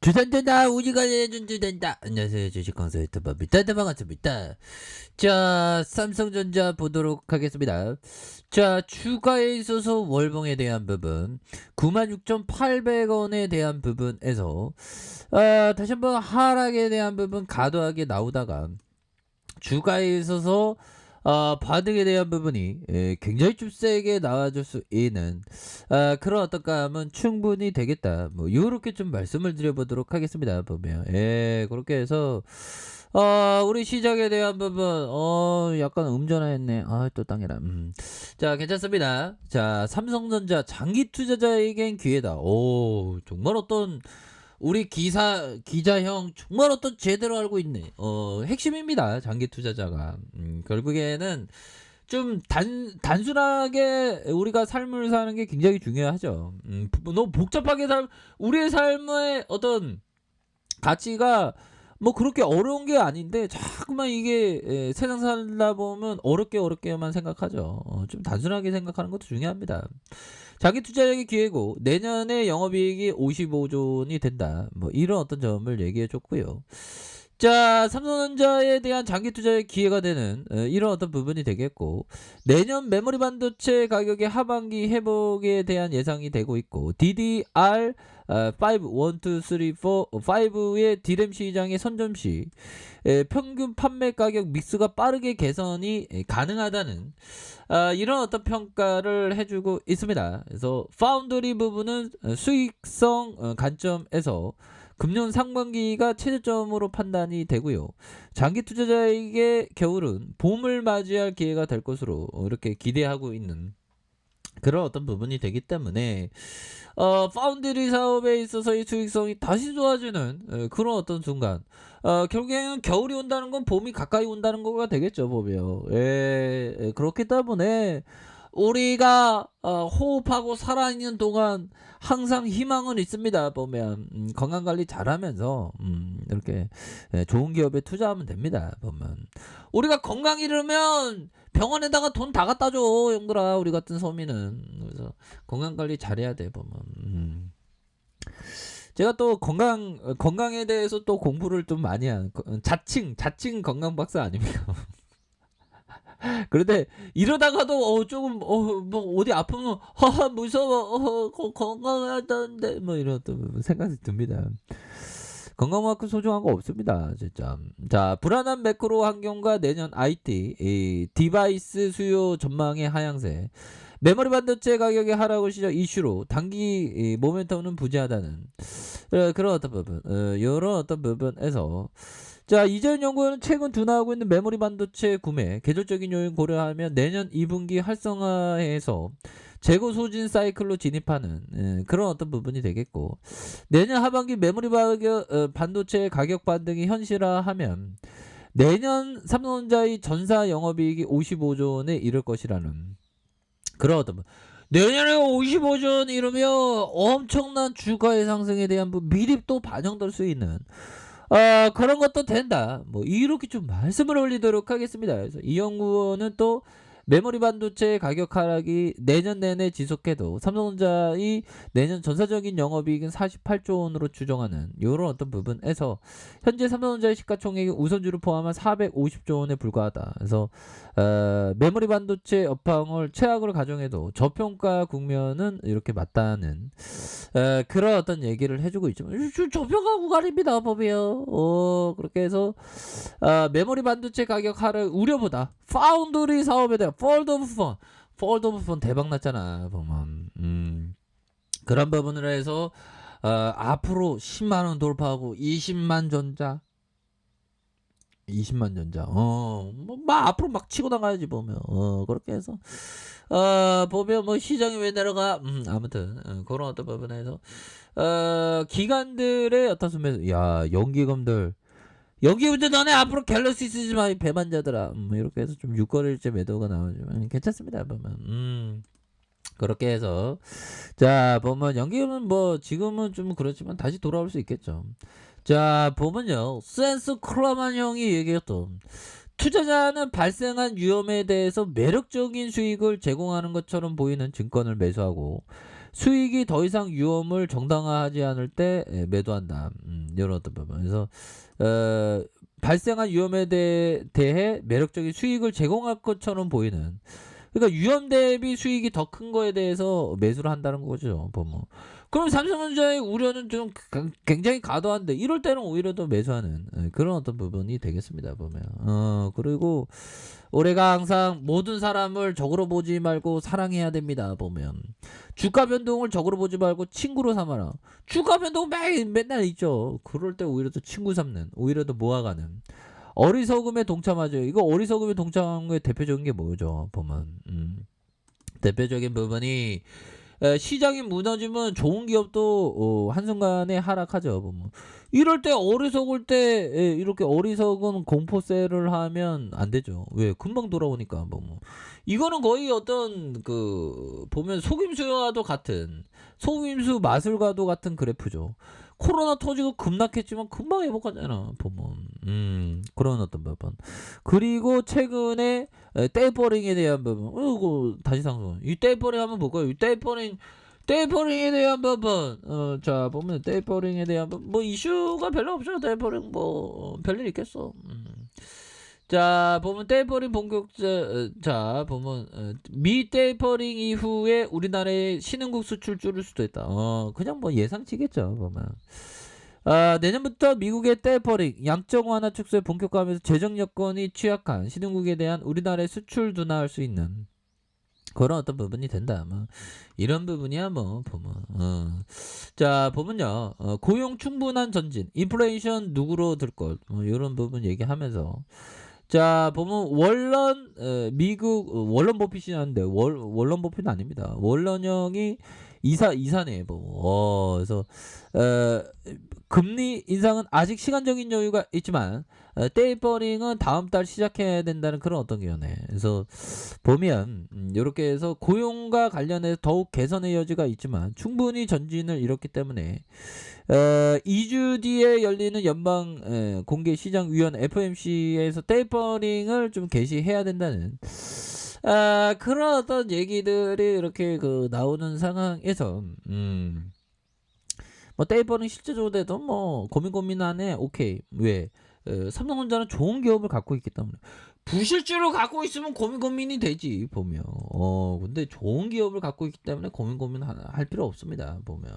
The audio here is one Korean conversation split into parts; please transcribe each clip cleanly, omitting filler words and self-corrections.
주단된다 우리가 내준 주단다. 안녕하세요, 주식강사 유튜버입니다. 반갑습니다. 자, 삼성전자 보도록 하겠습니다. 자, 주가에 있어서 월봉에 대한 부분 96,800원에 대한 부분에서 다시 한번 하락에 대한 부분 과도하게 나오다가 주가에 있어서 반등에 대한 부분이 굉장히 좀 세게 나와줄 수 있는 그런 어떤 감은 충분히 되겠다. 뭐 요렇게 좀 말씀을 드려보도록 하겠습니다. 보면 그렇게 해서 우리 시작에 대한 부분 약간 음전화했네. 또 땅이라. 자, 괜찮습니다. 자, 삼성전자 장기 투자자에겐 기회다. 오, 정말 어떤 우리 기자형 정말 어떤 제대로 알고 있네. 핵심입니다. 장기 투자자가. 결국에는 좀 단순하게 우리가 삶을 사는 게 굉장히 중요하죠. 너무 복잡하게 우리의 삶의 어떤 가치가 뭐 그렇게 어려운 게 아닌데 자꾸만 이게 세상 살다 보면 어렵게만 생각하죠. 좀 단순하게 생각하는 것도 중요합니다. 자기 투자력이 기회고 내년에 영업이익이 55조 원이 된다. 뭐 이런 어떤 점을 얘기해 줬고요. 자, 삼성전자에 대한 장기 투자의 기회가 되는 이런 어떤 부분이 되겠고, 내년 메모리 반도체 가격의 하반기 회복에 대한 예상이 되고 있고, DDR 5, 1, 2, 3, 4, 5의 D램 시장의 선점 시 평균 판매 가격 믹스가 빠르게 개선이 가능하다는 이런 어떤 평가를 해주고 있습니다. 그래서 파운드리 부분은 수익성 관점에서 금년 상반기가 최저점으로 판단이 되고요. 장기 투자자에게 겨울은 봄을 맞이할 기회가 될 것으로 이렇게 기대하고 있는 그런 어떤 부분이 되기 때문에 파운드리 사업에 있어서의 수익성이 다시 좋아지는 그런 어떤 순간, 결국에는 겨울이 온다는 건 봄이 가까이 온다는 거가 되겠죠, 보면. 그렇기 때문에 우리가 호흡하고 살아있는 동안 항상 희망은 있습니다. 보면 건강관리 잘하면서 이렇게 좋은 기업에 투자하면 됩니다. 보면 우리가 건강 잃으면 병원에다가 돈 다 갖다 줘, 형들아. 우리 같은 서민은. 그래서 건강관리 잘해야 돼. 보면 제가 또 건강에 대해서 또 공부를 좀 많이 한 자칭 건강 박사 아닙니까? 그런데 이러다가도 조금 뭐 어디 아프면 무서워, 건강하다는데 뭐 이런 또 생각이 듭니다. 건강만큼 소중한 거 없습니다, 진짜. 자, 불안한 매크로 환경과 내년 IT 디바이스 수요 전망의 하향세, 메모리 반도체 가격의 하락을 시작 이슈로 단기 모멘텀은 부재하다는 그런 어떤 부분, 이런 어떤 부분에서, 자, 이재현 연구원은 최근 둔화하고 있는 메모리 반도체 구매 계절적인 요인 고려하면 내년 2분기 활성화해서 재고 소진 사이클로 진입하는 그런 어떤 부분이 되겠고, 내년 하반기 메모리 반도체 가격 반등이 현실화하면 내년 삼성전자의 전사 영업이익이 55조 원에 이를 것이라는 그런 어떤 내년에 55조 원 이러면 엄청난 주가의 상승에 대한 미리 또 반영될 수 있는 그런 것도 된다. 뭐 이렇게 좀 말씀을 올리도록 하겠습니다. 그래서 이 연구원은 또 메모리 반도체 가격 하락이 내년 내내 지속해도 삼성전자의 내년 전사적인 영업이익은 48조 원으로 추정하는 이런 어떤 부분에서 현재 삼성전자의 시가총액이 우선주를 포함한 450조 원에 불과하다. 그래서 메모리 반도체 업황을 최악으로 가정해도 저평가 국면은 이렇게 맞다는 그런 어떤 얘기를 해주고 있지만 저평가 구간입니다, 보면. 그렇게 해서 메모리 반도체 가격 하락 우려보다 파운드리 사업에 대한 폴드 오브 폰 대박 났잖아, 보면. 그런 부분으로 해서 앞으로 10만 원 돌파하고 20만 전자 막 앞으로 막 치고 나가야지, 보면. 그렇게 해서 보면 뭐 시장이 왜 내려가, 아무튼 그런 어떤 부분에서 기관들의 어떤 수매수, 야, 연기금들 너네 앞으로 갤럭시 쓰지 마, 이 배만자들아. 이렇게 해서 좀 6거래일째 매도가 나오지만 괜찮습니다, 보면. 그렇게 해서, 자, 보면 연기금은 뭐 지금은 좀 그렇지만 다시 돌아올 수 있겠죠. 자, 보면요, 센스 크라만 형이 얘기했던 투자자는 발생한 위험에 대해서 매력적인 수익을 제공하는 것처럼 보이는 증권을 매수하고 수익이 더 이상 위험을 정당화하지 않을 때 매도한다. 이런 어떤 부분. 그래서 발생한 위험에 대해 매력적인 수익을 제공할 것처럼 보이는, 그러니까 위험 대비 수익이 더 큰 거에 대해서 매수를 한다는 거죠, 보면. 그럼 삼성전자의 우려는 좀 굉장히 과도한데 이럴 때는 오히려 더 매수하는 그런 어떤 부분이 되겠습니다, 보면. 그리고 올해가 항상 모든 사람을 적으로 보지 말고 사랑해야 됩니다, 보면. 주가 변동을 적으로 보지 말고 친구로 삼아라. 주가 변동 맨날 있죠. 그럴 때 오히려 더 친구 삼는, 오히려 더 모아가는. 어리석음에 동참하죠. 이거 어리석음에 동참하는 게 대표적인 게 뭐죠, 보면. 대표적인 부분이 시장이 무너지면 좋은 기업도 한순간에 하락하죠, 보면. 이럴 때 어리석을 때 이렇게 어리석은 공포세를 하면 안 되죠. 왜? 금방 돌아오니까, 보면. 이거는 거의 어떤 보면 속임수와도 같은, 속임수 마술과도 같은 그래프죠. 코로나 터지고 급락했지만 금방 회복하잖아, 보면. 그런 어떤 부분. 그리고 최근에 떼버링에 대한 부분. 이거 다시 상승. 이 떼버링 한번 볼까요? 이 떼버링에 대한 부분. 자, 보면 떼버링에 대한 부분. 뭐 이슈가 별로 없죠. 떼버링 뭐 별일 있겠어. 자, 보면 떼버링 자, 보면 미 떼버링 이후에 우리나라의 신흥국 수출 줄을 수도 있다. 그냥 뭐 예상치겠죠, 보면. 내년부터 미국의 떼버링 양적 완화 축소에 본격화하면서 재정 여건이 취약한 신흥국에 대한 우리나라의 수출 둔화할 수 있는 그런 어떤 부분이 된다. 뭐 이런 부분이야, 뭐 보면. 자, 보면요. 고용 충분한 전진, 인플레이션 누구로 들 것, 이런 부분 얘기하면서. 자, 보면 월런 미국 월런 버핏이 하는데 월런 버핏은 아닙니다. 월런형이 이사네, 뭐. 그래서 금리 인상은 아직 시간적인 여유가 있지만 테이퍼링은 다음 달 시작해야 된다는 그런 어떤 견해. 그래서 보면 이렇게 해서 고용과 관련해서 더욱 개선의 여지가 있지만 충분히 전진을 이뤘기 때문에 2주 뒤에 열리는 연방 공개 시장 위원 FOMC에서 테이퍼링을 좀 개시해야 된다는 그런 어떤 얘기들이 이렇게 나오는 상황에서 뭐 테이퍼링 실제적으로 돼도 뭐 고민하네. 오케이. 왜? 삼성전자는 좋은 기업을 갖고 있기 때문에. 부실주를 갖고 있으면 고민이 되지, 보면. 근데 좋은 기업을 갖고 있기 때문에 할 필요 없습니다, 보면.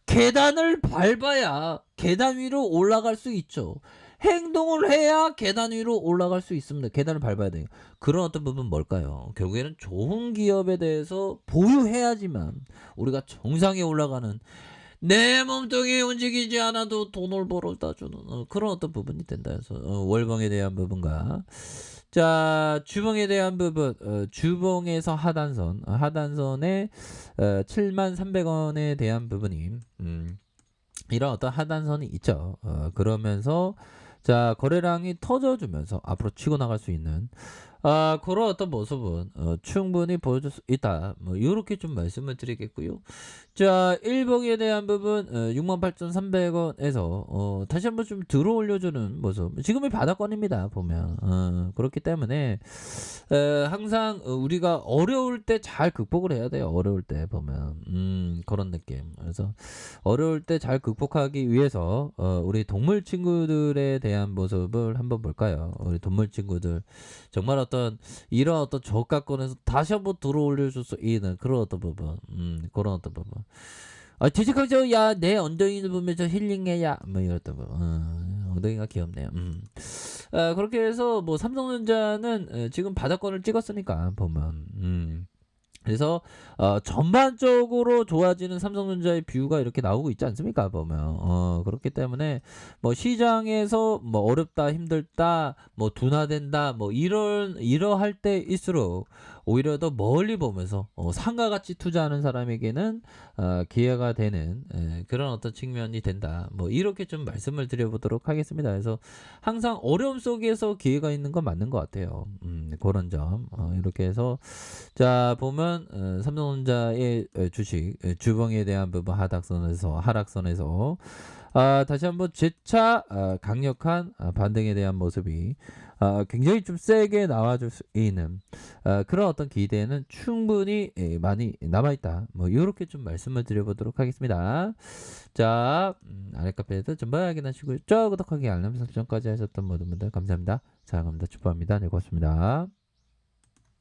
계단을 밟아야 계단 위로 올라갈 수 있죠. 행동을 해야 계단 위로 올라갈 수 있습니다. 계단을 밟아야 돼요. 그런 어떤 부분 뭘까요? 결국에는 좋은 기업에 대해서 보유해야지만 우리가 정상에 올라가는, 내 몸뚱이 움직이지 않아도 돈을 벌어다 주는 그런 어떤 부분이 된다 해서 월봉에 대한 부분과, 자, 주봉에 대한 부분, 주봉에서 하단선에 73,300원에 대한 부분이 이런 어떤 하단선이 있죠. 그러면서 자, 거래량이 터져주면서 앞으로 치고 나갈 수 있는 그런 어떤 모습은 충분히 보여줄 수 있다. 뭐 이렇게 좀 말씀을 드리겠고요. 자, 일봉에 대한 부분 68,300원에서 다시 한번 좀 들어 올려주는 모습. 지금이 바닥권입니다, 보면. 그렇기 때문에 항상 우리가 어려울 때 잘 극복을 해야 돼요. 어려울 때 보면 그런 느낌. 그래서 어려울 때 잘 극복하기 위해서 우리 동물 친구들에 대한 모습을 한번 볼까요? 우리 동물 친구들 정말 이런 어떤 저가권에서 다시 한번 들어 올려줄 수 있는 그런 어떤 부분, 그런 어떤 부분. 지식하죠. 야, 내 엉덩이를 보면서 힐링해야, 뭐 이랬던 거. 엉덩이가 귀엽네요. 그렇게 해서 뭐 삼성전자는 지금 바닥권을 찍었으니까 보면. 그래서 전반적으로 좋아지는 삼성전자의 뷰가 이렇게 나오고 있지 않습니까, 보면. 그렇기 때문에 뭐 시장에서 뭐 어렵다, 힘들다, 뭐 둔화된다, 뭐 이러할 때일수록 오히려 더 멀리 보면서 상가 같이 투자하는 사람에게는 기회가 되는 그런 어떤 측면이 된다. 뭐 이렇게 좀 말씀을 드려보도록 하겠습니다. 그래서 항상 어려움 속에서 기회가 있는 건 맞는 것 같아요. 그런 점 이렇게 해서 자, 보면 삼성전자의 주식 주봉에 대한 부분 하락선에서 다시 한번 재차 강력한 반등에 대한 모습이 굉장히 좀 세게 나와줄 수 있는 그런 어떤 기대는 충분히 많이 남아있다. 뭐 이렇게 좀 말씀을 드려보도록 하겠습니다. 자, 아랫카페에도 좀 확인하시고요. 구독하기 알람 설정까지 하셨던 모든 분들 감사합니다. 사랑합니다. 축복합니다. 네, 고맙습니다.